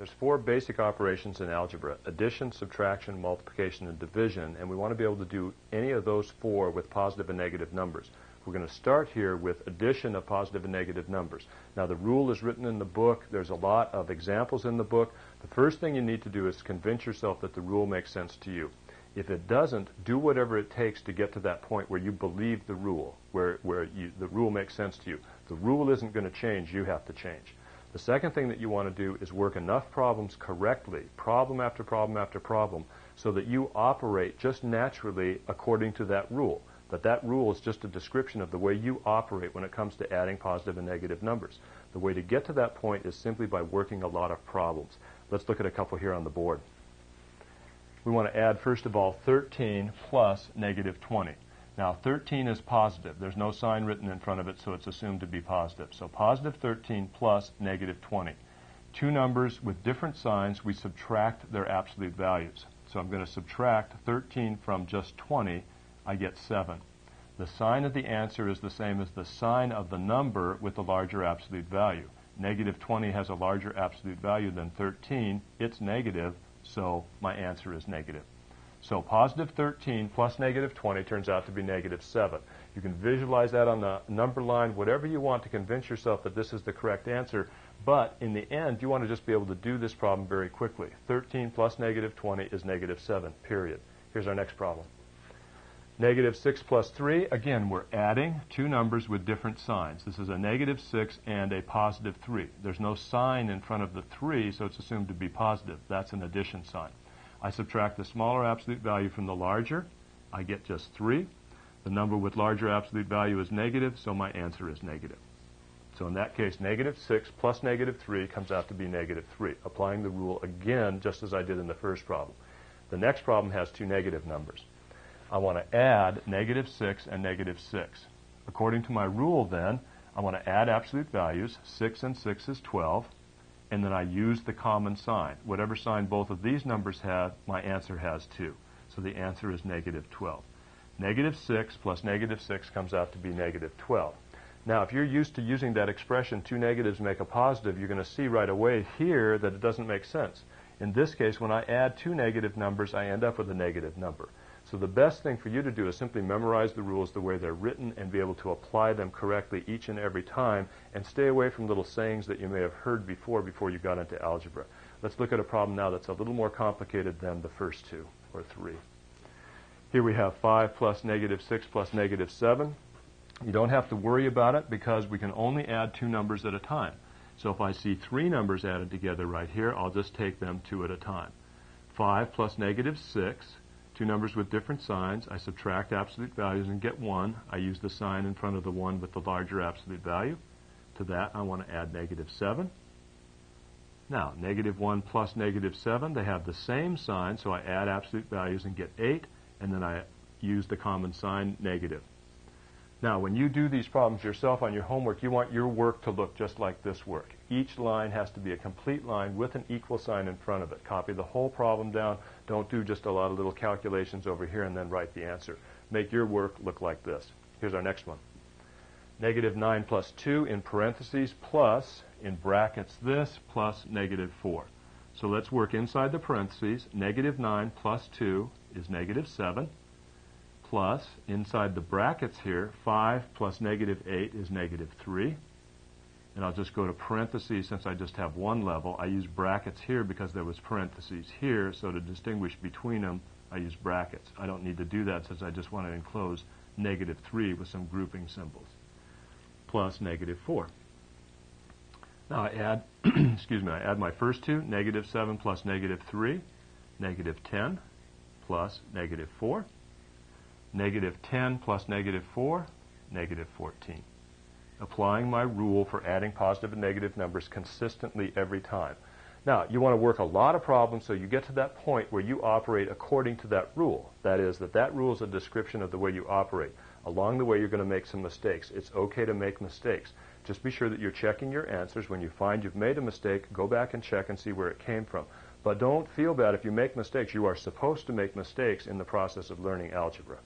There's four basic operations in algebra: addition, subtraction, multiplication, and division, and we want to be able to do any of those four with positive and negative numbers. We're going to start here with addition of positive and negative numbers. Now, the rule is written in the book. There's a lot of examples in the book. The first thing you need to do is convince yourself that the rule makes sense to you. If it doesn't, do whatever it takes to get to that point where you believe the rule, where the rule makes sense to you. The rule isn't going to change. You have to change. The second thing that you want to do is work enough problems correctly, problem after problem after problem, so that you operate just naturally according to that rule. That rule is just a description of the way you operate when it comes to adding positive and negative numbers. The way to get to that point is simply by working a lot of problems. Let's look at a couple here on the board. We want to add, first of all, 13 plus negative 20. Now, 13 is positive. There's no sign written in front of it, so it's assumed to be positive. So positive 13 plus negative 20. Two numbers with different signs, we subtract their absolute values. So I'm going to subtract 13 from just 20. I get 7. The sign of the answer is the same as the sign of the number with the larger absolute value. Negative 20 has a larger absolute value than 13. It's negative, so my answer is negative. So positive 13 plus negative 20 turns out to be negative 7. You can visualize that on the number line, whatever you want to convince yourself that this is the correct answer. But in the end, you want to just be able to do this problem very quickly. 13 plus negative 20 is negative 7, period. Here's our next problem. Negative 6 plus 3. Again, we're adding two numbers with different signs. This is a negative 6 and a positive 3. There's no sign in front of the 3, so it's assumed to be positive. That's an addition sign. I subtract the smaller absolute value from the larger. I get just 3. The number with larger absolute value is negative, so my answer is negative. So in that case, negative 6 plus negative 3 comes out to be negative 3, applying the rule again just as I did in the first problem. The next problem has two negative numbers. I want to add negative 6 and negative 6. According to my rule then, I want to add absolute values. 6 and 6 is 12. And then I use the common sign. Whatever sign both of these numbers have, my answer has 2. So the answer is negative 12. Negative 6 plus negative 6 comes out to be negative 12. Now, if you're used to using that expression, two negatives make a positive, you're going to see right away here that it doesn't make sense. In this case, when I add two negative numbers, I end up with a negative number. So the best thing for you to do is simply memorize the rules the way they're written and be able to apply them correctly each and every time, and stay away from little sayings that you may have heard before you got into algebra. Let's look at a problem now that's a little more complicated than the first two, or 3. Here we have 5 plus negative 6 plus negative 7. You don't have to worry about it because we can only add two numbers at a time. So if I see three numbers added together right here, I'll just take them two at a time. 5 plus negative 6. Two numbers with different signs. I subtract absolute values and get 1. I use the sign in front of the 1 with the larger absolute value. To that, I want to add negative 7. Now, negative 1 plus negative 7, they have the same sign, so I add absolute values and get 8, and then I use the common sign, negative. Now, when you do these problems yourself on your homework, you want your work to look just like this work. Each line has to be a complete line with an equal sign in front of it. Copy the whole problem down. Don't do just a lot of little calculations over here and then write the answer. Make your work look like this. Here's our next one. Negative 9 plus 2 in parentheses plus, in brackets this, plus negative 4. So let's work inside the parentheses. Negative 9 plus 2 is negative 7. Plus, inside the brackets here, 5 plus negative 8 is negative 3. And I'll just go to parentheses since I just have one level. I use brackets here because there was parentheses here, so to distinguish between them, I use brackets. I don't need to do that since I just want to enclose negative 3 with some grouping symbols. Plus negative 4. Now I add, I add my first two, negative 7 plus negative 3, negative 10 plus negative 4. Negative 10 plus negative 4, negative 14. Applying my rule for adding positive and negative numbers consistently every time. Now, you want to work a lot of problems so you get to that point where you operate according to that rule. That is, that rule is a description of the way you operate. Along the way, you're going to make some mistakes. It's okay to make mistakes. Just be sure that you're checking your answers. When you find you've made a mistake, go back and check and see where it came from. But don't feel bad if you make mistakes. You are supposed to make mistakes in the process of learning algebra.